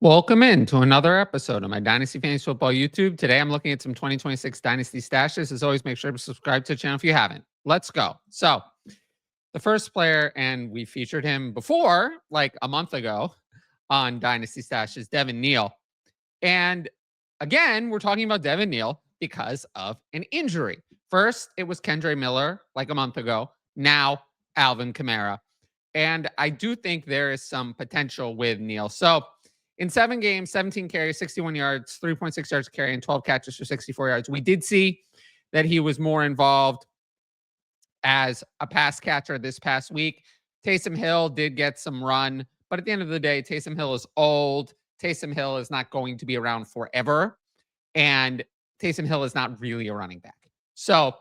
Welcome in to another episode of my Dynasty Fantasy Football YouTube. Today I'm looking at some 2026 Dynasty stashes. As always, make sure to subscribe to the channel if you haven't. Let's go. So, the first player, and we featured him before, like a month ago on Dynasty Stashes, Devin Neal. And again, we're talking about Devin Neal because of an injury. First, it was Kendre Miller like a month ago. Now, Alvin Kamara. And I do think there is some potential with Neal. So, in 7 games, 17 carries, 61 yards, 3.6 yards carry, and 12 catches for 64 yards. We did see that he was more involved as a pass catcher this past week. Taysom Hill did get some run, but at the end of the day, Taysom Hill is old. Taysom Hill is not going to be around forever, and Taysom Hill is not really a running back. So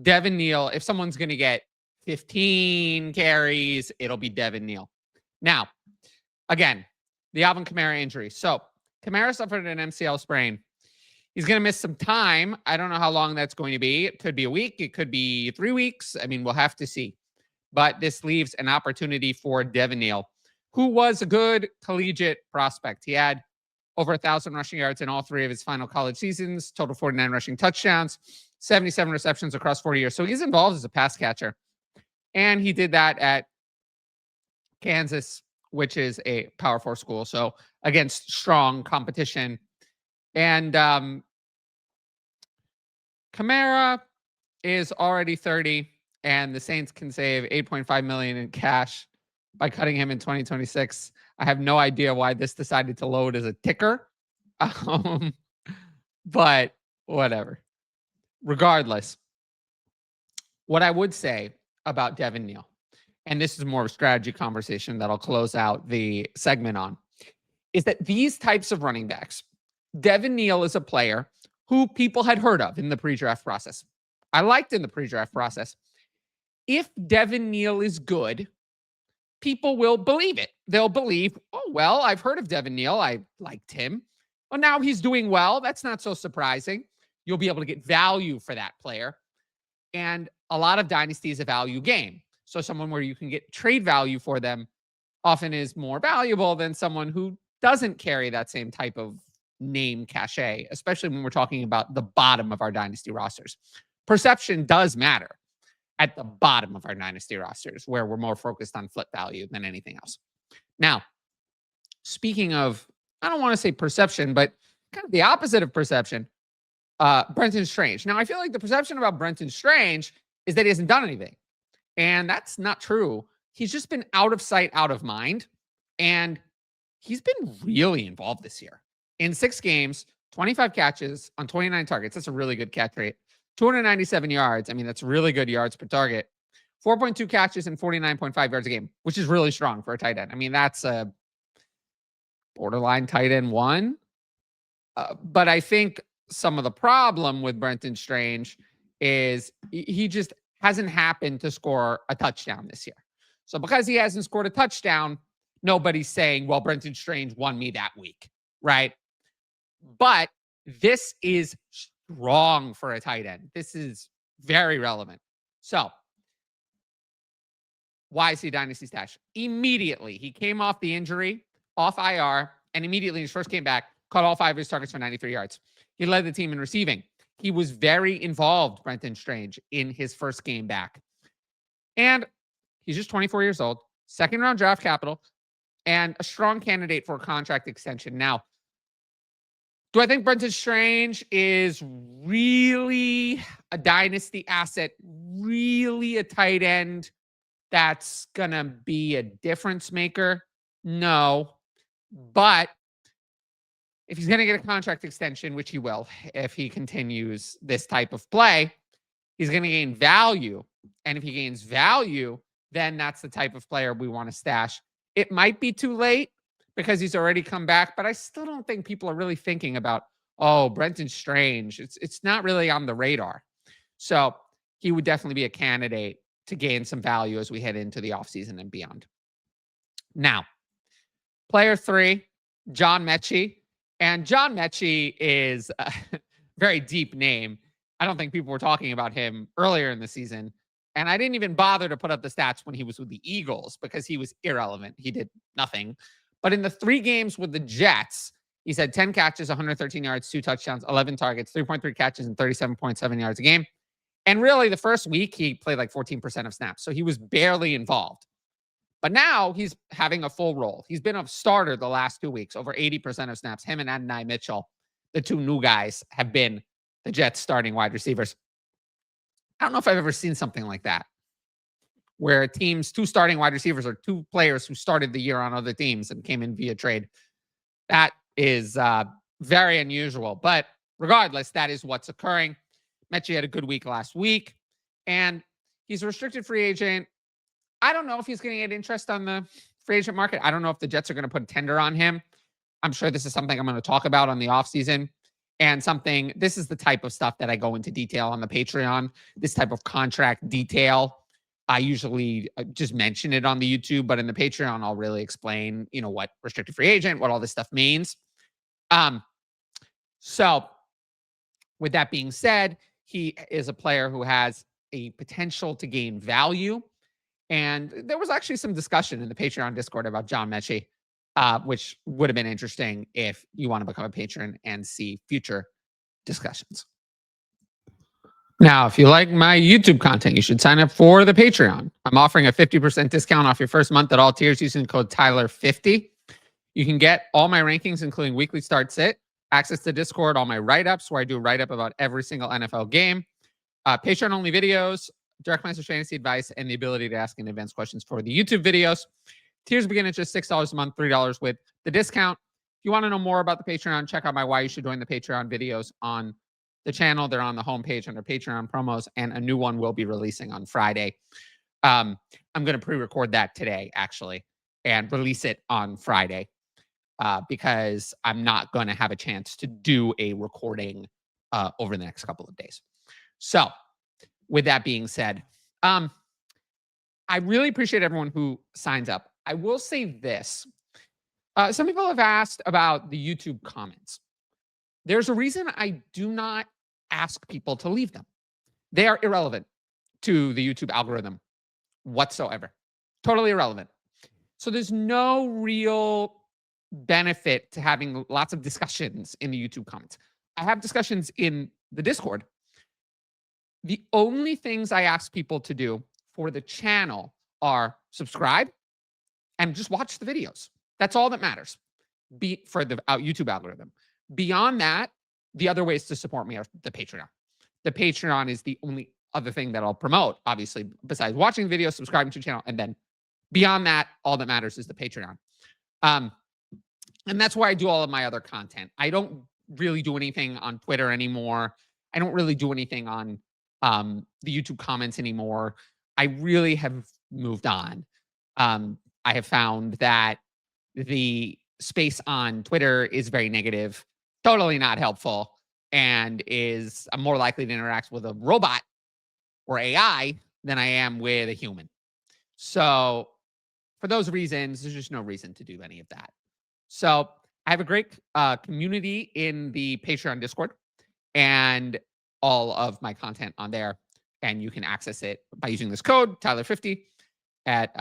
Devin Neal, if someone's going to get 15 carries, it'll be Devin Neal. Now, again, the Alvin Kamara injury. So Kamara suffered an MCL sprain. He's going to miss some time. I don't know how long that's going to be. It could be a week. It could be 3 weeks. I mean, we'll have to see. But this leaves an opportunity for Devin Neal, who was a good collegiate prospect. He had over 1,000 rushing yards in all 3 of his final college seasons, total 49 rushing touchdowns, 77 receptions across 40 years. So he's involved as a pass catcher. And he did that at Kansas, which is a Power 4 school. So against strong competition. And Kamara is already 30, and the Saints can save $8.5 million in cash by cutting him in 2026. I have no idea why this decided to load as a ticker. But whatever. Regardless, what I would say about Devin Neal, and this is more of a strategy conversation that I'll close out the segment on, is that these types of running backs, Devin Neal is a player who people had heard of in the pre-draft process. I liked in the pre-draft process. If Devin Neal is good, people will believe it. They'll believe, oh, well, I've heard of Devin Neal. I liked him. Well, now he's doing well. That's not so surprising. You'll be able to get value for that player. And a lot of Dynasty is a value game. So someone where you can get trade value for them often is more valuable than someone who doesn't carry that same type of name cachet, especially when we're talking about the bottom of our Dynasty rosters. Perception does matter at the bottom of our Dynasty rosters, where we're more focused on flip value than anything else. Now, speaking of, I don't want to say perception, but kind of the opposite of perception, Brenton Strange. Now, I feel like the perception about Brenton Strange is that he hasn't done anything. And that's not true. He's just been out of sight, out of mind. And he's been really involved this year. In 6 games, 25 catches on 29 targets. That's a really good catch rate. 297 yards. I mean, that's really good yards per target. 4.2 catches and 49.5 yards a game, which is really strong for a tight end. I mean, that's a borderline tight end 1. But I think some of the problem with Brenton Strange is he just hasn't happened to score a touchdown this year. So because he hasn't scored a touchdown, nobody's saying, well, Brenton Strange won me that week, right? But this is strong for a tight end. This is very relevant. So why is he Dynasty stash? Immediately, he came off the injury, off IR, and immediately when he first came back, caught all 5 of his targets for 93 yards. He led the team in receiving. He was very involved, Brenton Strange, in his first game back. And he's just 24 years old, 2nd-round draft capital, and a strong candidate for a contract extension. Now, do I think Brenton Strange is really a Dynasty asset, really a tight end that's going to be a difference maker? No. But if he's going to get a contract extension, which he will, if he continues this type of play, he's going to gain value. And if he gains value, then that's the type of player we want to stash. It might be too late because he's already come back, but I still don't think people are really thinking about, oh, Brenton Strange. It's not really on the radar. So he would definitely be a candidate to gain some value as we head into the offseason and beyond. Now, player 3, John Metchie. And John Metchie is a very deep name. I don't think people were talking about him earlier in the season. And I didn't even bother to put up the stats when he was with the Eagles because he was irrelevant. He did nothing. But in the 3 games with the Jets, he's had 10 catches, 113 yards, 2 touchdowns, 11 targets, 3.3 catches, and 37.7 yards a game. And really, the first week, he played like 14% of snaps. So he was barely involved. But now he's having a full role. He's been a starter the last 2 weeks, over 80% of snaps. Him and Adonai Mitchell, the 2 new guys, have been the Jets' starting wide receivers. I don't know if I've ever seen something like that, where a team's 2 starting wide receivers are 2 players who started the year on other teams and came in via trade. That is very unusual. But regardless, that is what's occurring. Metchie had a good week last week, and he's a restricted free agent. I don't know if he's going to get interest on the free agent market. I don't know if the Jets are going to put a tender on him. I'm sure this is something I'm going to talk about on the offseason, and this is the type of stuff that I go into detail on the Patreon, this type of contract detail. I usually just mention it on the YouTube, but in the Patreon, I'll really explain, what restricted free agent, what all this stuff means. So with that being said, he is a player who has a potential to gain value. And there was actually some discussion in the Patreon Discord about John Metchie, which would have been interesting if you want to become a patron and see future discussions. Now, if you like my YouTube content, you should sign up for the Patreon. I'm offering a 50% discount off your first month at all tiers using code Tyler50. You can get all my rankings, including weekly start sit, access to Discord, all my write-ups, where I do a write-up about every single NFL game, Patreon-only videos, direct message fantasy advice, and the ability to ask in advance questions for the YouTube videos. Tiers begin at just $6 a month, $3 with the discount. If you want to know more about the Patreon, check out my Why You Should Join the Patreon videos on the channel. They're on the homepage under Patreon promos, and a new one will be releasing on Friday. I'm going to pre-record that today, actually, and release it on Friday because I'm not going to have a chance to do a recording over the next couple of days. So, with that being said, I really appreciate everyone who signs up. I will say this. Some people have asked about the YouTube comments. There's a reason I do not ask people to leave them. They are irrelevant to the YouTube algorithm whatsoever. Totally irrelevant. So there's no real benefit to having lots of discussions in the YouTube comments. I have discussions in the Discord. The only things I ask people to do for the channel are subscribe and just watch the videos. That's all that matters for the YouTube algorithm. Beyond that, the other ways to support me are the Patreon. The Patreon is the only other thing that I'll promote, obviously, besides watching videos, subscribing to the channel, and then beyond that, all that matters is the Patreon. And that's why I do all of my other content. I don't really do anything on Twitter anymore. I don't really do anything on the YouTube comments anymore. I really have moved on. I have found that the space on Twitter is very negative, totally not helpful, and I'm more likely to interact with a robot or AI than I am with a human. So for those reasons, there's just no reason to do any of that. So I have a great community in the Patreon Discord and all of my content on there. And you can access it by using this code, Tyler50, at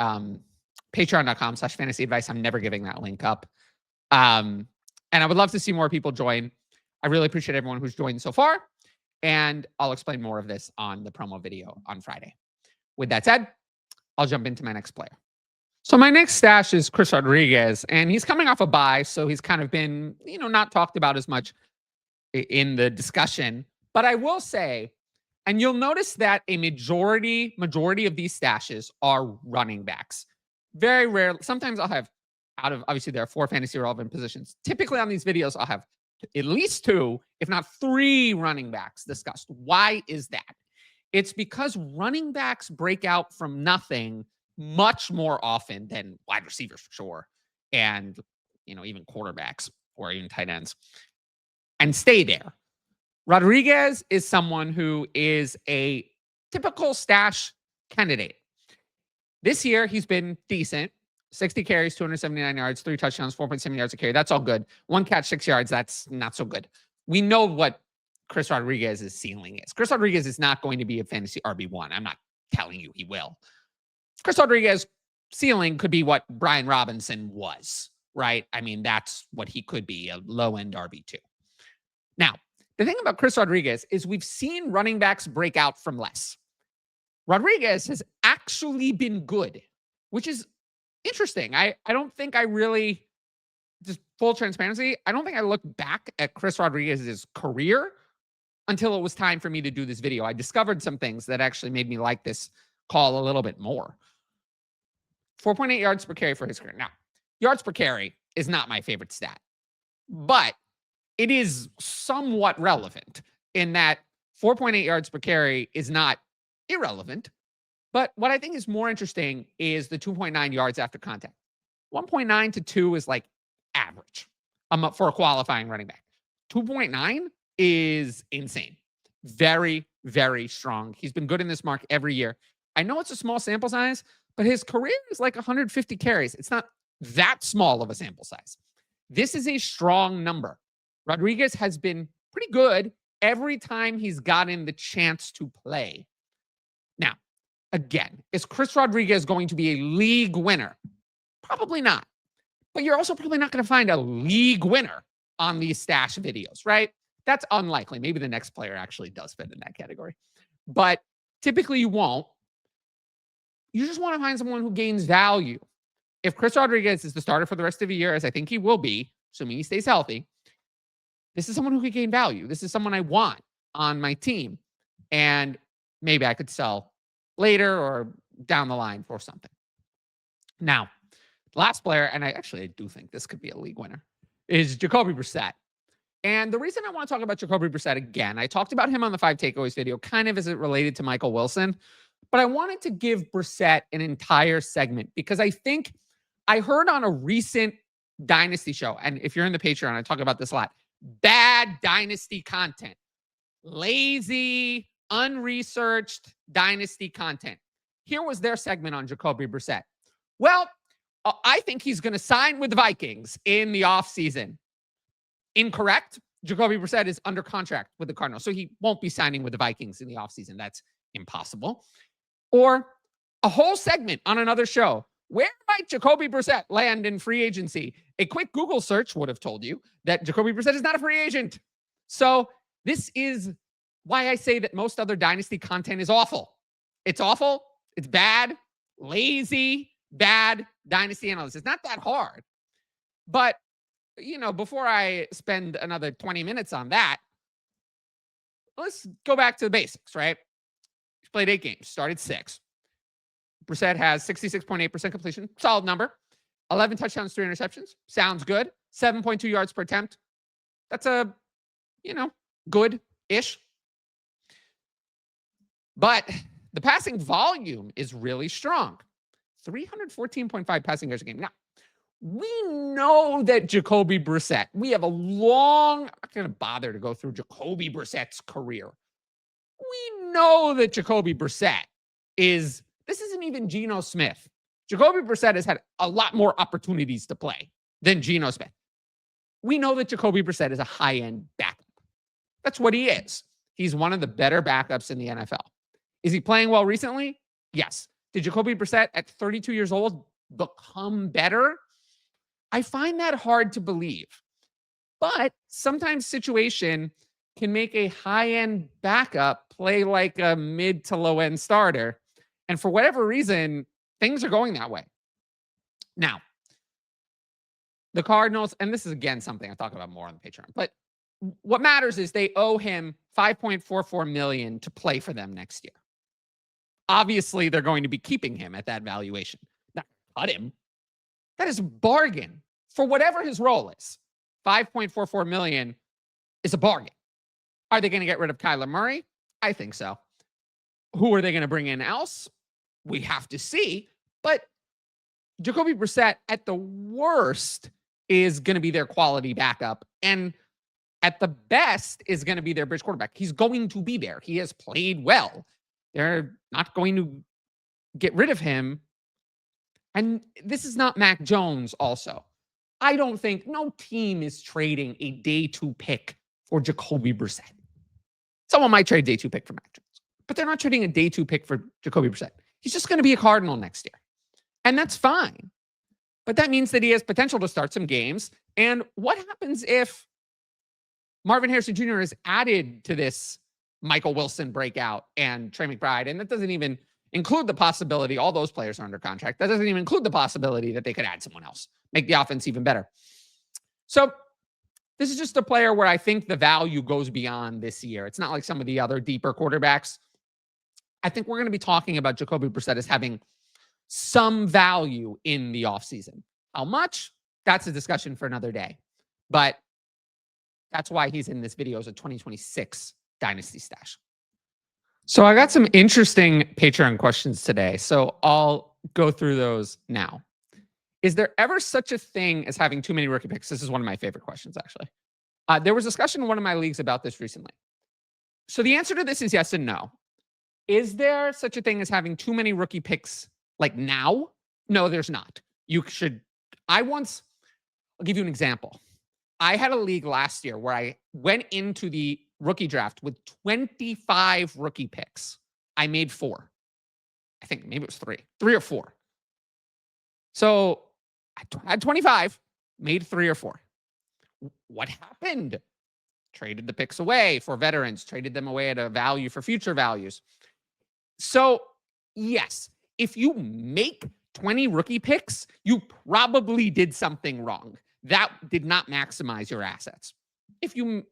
patreon.com/fantasy advice. I'm never giving that link up. And I would love to see more people join. I really appreciate everyone who's joined so far. And I'll explain more of this on the promo video on Friday. With that said, I'll jump into my next player. So my next stash is Chris Rodriguez, and he's coming off a bye, so he's kind of been, not talked about as much in the discussion. But I will say, and you'll notice that a majority of these stashes are running backs. Very rare. Sometimes I'll have, obviously there are 4 fantasy relevant positions. Typically on these videos, I'll have at least 2, if not 3 running backs discussed. Why is that? It's because running backs break out from nothing much more often than wide receivers for sure. And, even quarterbacks or even tight ends, and stay there. Rodriguez is someone who is a typical stash candidate. This year, he's been decent. 60 carries, 279 yards, 3 touchdowns, 4.7 yards a carry. That's all good. 1 catch, 6 yards. That's not so good. We know what Chris Rodriguez's ceiling is. Chris Rodriguez is not going to be a fantasy RB1. I'm not telling you he will. Chris Rodriguez's ceiling could be what Brian Robinson was right? I mean, that's what he could be, a low-end RB2. Now, the thing about Chris Rodriguez is we've seen running backs break out from less. Rodriguez has actually been good, which is interesting. I don't think I really, just full transparency, I don't think I looked back at Chris Rodriguez's career until it was time for me to do this video. I discovered some things that actually made me like this call a little bit more. 4.8 yards per carry for his career. Now, yards per carry is not my favorite stat, but it is somewhat relevant in that 4.8 yards per carry is not irrelevant. But what I think is more interesting is the 2.9 yards after contact. 1.9 to 2 is like average for a qualifying running back. 2.9 is insane. Very, very strong. He's been good in this mark every year. I know it's a small sample size, but his career is like 150 carries. It's not that small of a sample size. This is a strong number. Rodriguez has been pretty good every time he's gotten the chance to play. Now, again, is Chris Rodriguez going to be a league winner? Probably not. But you're also probably not going to find a league winner on these stash videos, right? That's unlikely. Maybe the next player actually does fit in that category. But typically you won't. You just want to find someone who gains value. If Chris Rodriguez is the starter for the rest of the year, as I think he will be, assuming he stays healthy, this is someone who could gain value. This is someone I want on my team. And maybe I could sell later or down the line for something. Now, last player, and I do think this could be a league winner, is Jacoby Brissett. And the reason I want to talk about Jacoby Brissett again, I talked about him on the 5 takeaways video, kind of as it related to Michael Wilson, but I wanted to give Brissett an entire segment because I think I heard on a recent Dynasty show, and if you're in the Patreon, I talk about this a lot, bad Dynasty content, lazy, unresearched Dynasty content. Here was their segment on Jacoby Brissett. Well, I think he's going to sign with the Vikings in the offseason. Incorrect. Jacoby Brissett is under contract with the Cardinals, so he won't be signing with the Vikings in the offseason. That's impossible. Or a whole segment on another show. Where might Jacoby Brissett land in free agency? A quick Google search would have told you that Jacoby Brissett is not a free agent. So this is why I say that most other Dynasty content is awful. It's awful. It's bad, lazy, bad Dynasty analysis. It's not that hard. But, before I spend another 20 minutes on that, let's go back to the basics, right? He's played 8 games, started 6. Brissett has 66.8% completion. Solid number. 11 touchdowns, 3 interceptions. Sounds good. 7.2 yards per attempt. That's a, good-ish. But the passing volume is really strong. 314.5 passing yards a game. Now, we know that Jacoby Brissett, I'm not going to bother to go through Jacoby Brissett's career. We know that Jacoby Brissett this isn't even Geno Smith. Jacoby Brissett has had a lot more opportunities to play than Geno Smith. We know that Jacoby Brissett is a high-end backup. That's what he is. He's one of the better backups in the NFL. Is he playing well recently? Yes. Did Jacoby Brissett at 32 years old become better? I find that hard to believe. But sometimes situation can make a high-end backup play like a mid to low-end starter. And for whatever reason, things are going that way. Now, the Cardinals, and this is again something I talk about more on the Patreon, but what matters is they owe him $5.44 million to play for them next year. Obviously, they're going to be keeping him at that valuation. Not cut him. That is a bargain for whatever his role is. $5.44 million is a bargain. Are they going to get rid of Kyler Murray? I think so. Who are they going to bring in else? We have to see. But Jacoby Brissett, at the worst, is going to be their quality backup. And at the best, is going to be their bridge quarterback. He's going to be there. He has played well. They're not going to get rid of him. And this is not Mac Jones also. I don't think no team is trading a day 2 pick for Jacoby Brissett. Someone might trade day 2 pick for Mac Jones, but they're not trading a day 2 pick for Jacoby Brissett. He's just going to be a Cardinal next year. And that's fine. But that means that he has potential to start some games. And what happens if Marvin Harrison Jr. is added to this Michael Wilson breakout and Trey McBride? And that doesn't even include the possibility, all those players are under contract. That doesn't even include the possibility that they could add someone else, make the offense even better. So this is just a player where I think the value goes beyond this year. It's not like some of the other deeper quarterbacks. I think we're going to be talking about Jacoby Brissett as having some value in the offseason. How much? That's a discussion for another day. But that's why he's in this video as a 2026 Dynasty stash. So I got some interesting Patreon questions today. So I'll go through those now. Is there ever such a thing as having too many rookie picks? This is one of my favorite questions, actually. There was discussion in one of my leagues about this recently. So the answer to this is yes and no. Is there such a thing as having too many rookie picks like now? No, there's not. I'll give you an example. I had a league last year where I went into the rookie draft with 25 rookie picks. I made 4. I think maybe it was 3 or 4. So I had 25, made 3 or 4. What happened? Traded the picks away for veterans, traded them away at a value for future values. So yes, if you make 20 rookie picks, you probably did something wrong. That did not maximize your assets. If you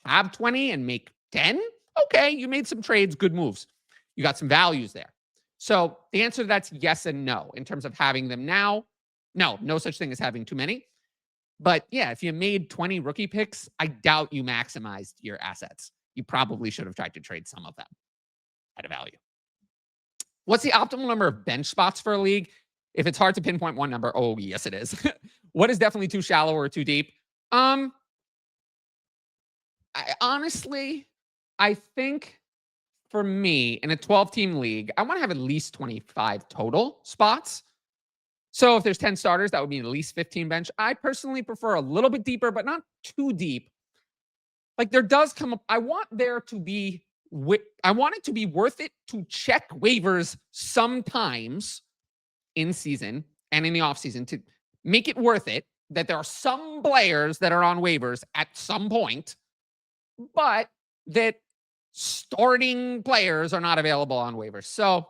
have 20 and make 10, okay, you made some trades, good moves. You got some values there. So the answer to that's yes and no. In terms of having them now, no such thing as having too many. But yeah, if you made 20 rookie picks, I doubt you maximized your assets. You probably should have tried to trade some of them at a value. What's the optimal number of bench spots for a league? If it's hard to pinpoint one number, oh, yes, it is. What is definitely too shallow or too deep? Honestly, I think for me, in a 12-team league, I want to have at least 25 total spots. So if there's 10 starters, that would mean at least 15 bench. I personally prefer a little bit deeper, but not too deep. Like there does come up, I want it to be worth it to check waivers sometimes in season and in the off season to make it worth it that there are some players that are on waivers at some point, but that starting players are not available on waivers. So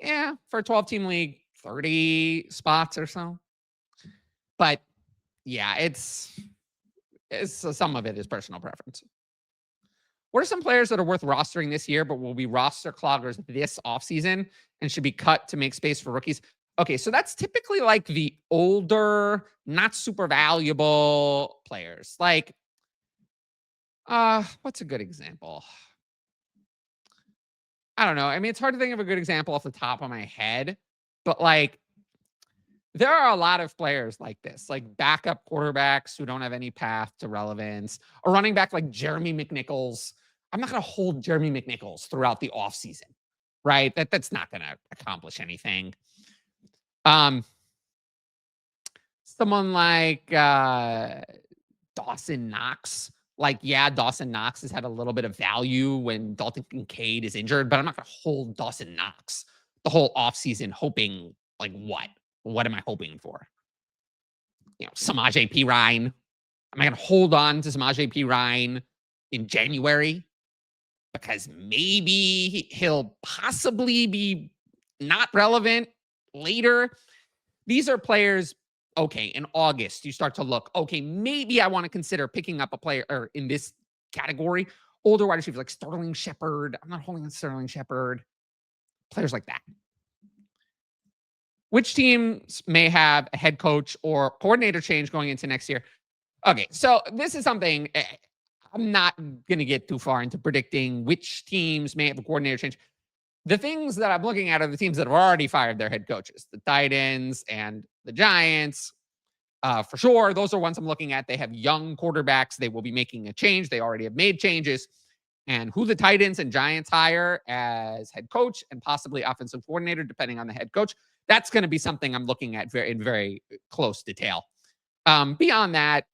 yeah, for a 12-team league, 30 spots or so. But yeah, it's some of it is personal preference. What are some players that are worth rostering this year, but will be roster cloggers this offseason and should be cut to make space for rookies? Okay, so that's typically like the older, not super valuable players. Like, what's a good example? I don't know. I mean, it's hard to think of a good example off the top of my head, but like, there are a lot of players like this, like backup quarterbacks who don't have any path to relevance, or running back like Jeremy McNichols. I'm not going to hold Jeremy McNichols throughout the offseason, right? That's not going to accomplish anything. Someone like Dawson Knox. Like, yeah, Dawson Knox has had a little bit of value when Dalton Kincaid is injured, but I'm not going to hold Dawson Knox the whole offseason hoping, like, what? What am I hoping for? Samaje Perine. Am I going to hold on to Samaje Perine in January? Because maybe he'll possibly be not relevant later. These are players, okay, in August, you start to look, okay, maybe I want to consider picking up a player or in this category. Older wide receivers like Sterling Shepard. I'm not holding on Sterling Shepard. Players like that. Which teams may have a head coach or coordinator change going into next year? Okay, so this is something I'm not going to get too far into predicting which teams may have a coordinator change. The things that I'm looking at are the teams that have already fired their head coaches, the Titans and the Giants. For sure, those are ones I'm looking at. They have young quarterbacks. They will be making a change. They already have made changes. And who the Titans and Giants hire as head coach and possibly offensive coordinator, depending on the head coach, that's going to be something I'm looking at in very close detail. Beyond that,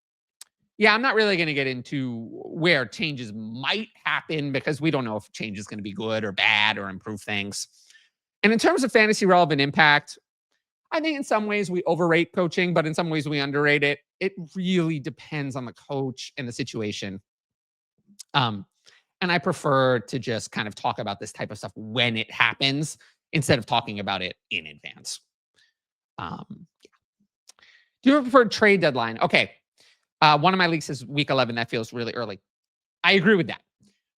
yeah, I'm not really going to get into where changes might happen because we don't know if change is going to be good or bad or improve things. And in terms of fantasy relevant impact, I think in some ways we overrate coaching, but in some ways we underrate it. It really depends on the coach and the situation. And I prefer to just kind of talk about this type of stuff when it happens instead of talking about it in advance. Yeah. Do you have a preferred trade deadline? Okay. One of my leagues is week 11. That feels really early. I agree with that.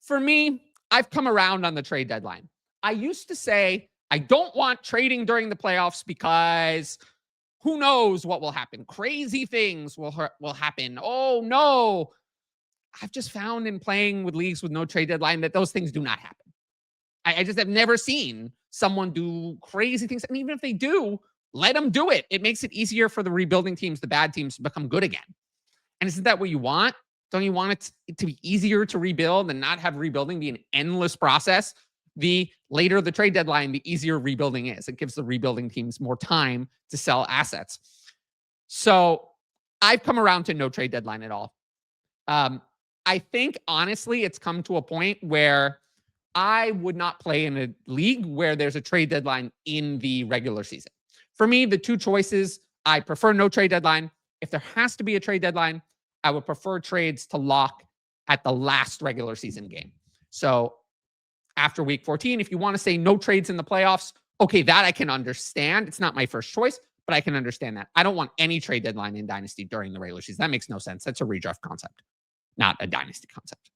For me, I've come around on the trade deadline. I used to say, I don't want trading during the playoffs because who knows what will happen. Crazy things will happen. Oh, no. I've just found in playing with leagues with no trade deadline that those things do not happen. I just have never seen someone do crazy things. And even if they do, let them do it. It makes it easier for the rebuilding teams, the bad teams, to become good again. And isn't that what you want? Don't you want it to be easier to rebuild and not have rebuilding be an endless process? The later the trade deadline, the easier rebuilding is. It gives the rebuilding teams more time to sell assets. So I've come around to no trade deadline at all. I think, honestly, it's come to a point where I would not play in a league where there's a trade deadline in the regular season. For me, the two choices, I prefer no trade deadline. If there has to be a trade deadline, I would prefer trades to lock at the last regular season game. So after week 14, if you want to say no trades in the playoffs, okay, that I can understand. It's not my first choice, but I can understand that. I don't want any trade deadline in Dynasty during the regular season. That makes no sense. That's a redraft concept, not a Dynasty concept.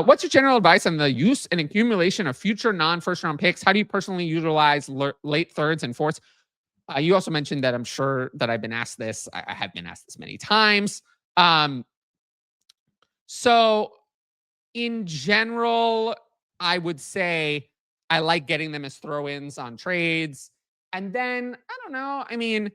What's your general advice on the use and accumulation of future non-first round picks? How do you personally utilize late thirds and fourths? You also mentioned that I'm sure that I've been asked this. I have been asked this many times. So in general, I would say I like getting them as throw-ins on trades. And then, I don't know, I mean,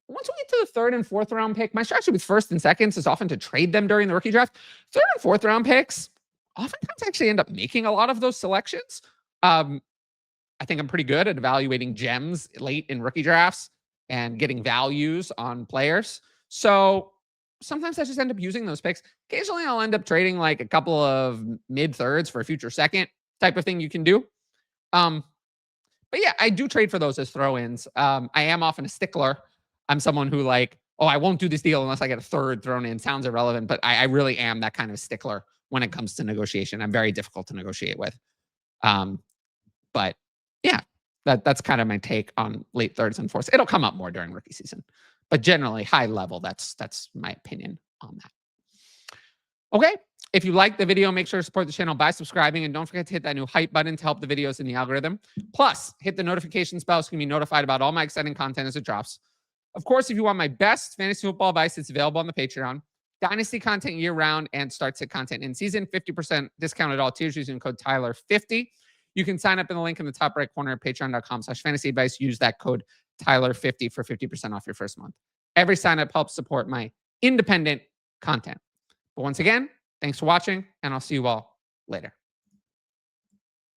once we get to the third and fourth round pick, my strategy with first and seconds is often to trade them during the rookie draft. Third and fourth round picks, oftentimes I actually end up making a lot of those selections. I think I'm pretty good at evaluating gems late in rookie drafts and getting values on players. So sometimes I just end up using those picks. Occasionally I'll end up trading like a couple of mid thirds for a future second type of thing you can do. But yeah, I do trade for those as throw-ins. I am often a stickler. I'm someone who like, oh, I won't do this deal unless I get a third thrown in. Sounds irrelevant, but I really am that kind of stickler when it comes to negotiation. I'm very difficult to negotiate with. But yeah, that's kind of my take on late thirds and fourths. It'll come up more during rookie season, but generally high level, that's my opinion on that. Okay. If you like the video, make sure to support the channel by subscribing, and don't forget to hit that new hype button to help the videos in the algorithm. Plus, hit the notifications bell so you can be notified about all my exciting content as it drops. Of course, if you want my best fantasy football advice, it's available on the Patreon. Dynasty content year-round and start set content in season. 50% discount at all tiers using code Tyler50. You can sign up in the link in the top right corner of patreon.com/fantasy advice. Use that code Tyler50 for 50% off your first month. Every sign-up helps support my independent content. But once again, thanks for watching, and I'll see you all later.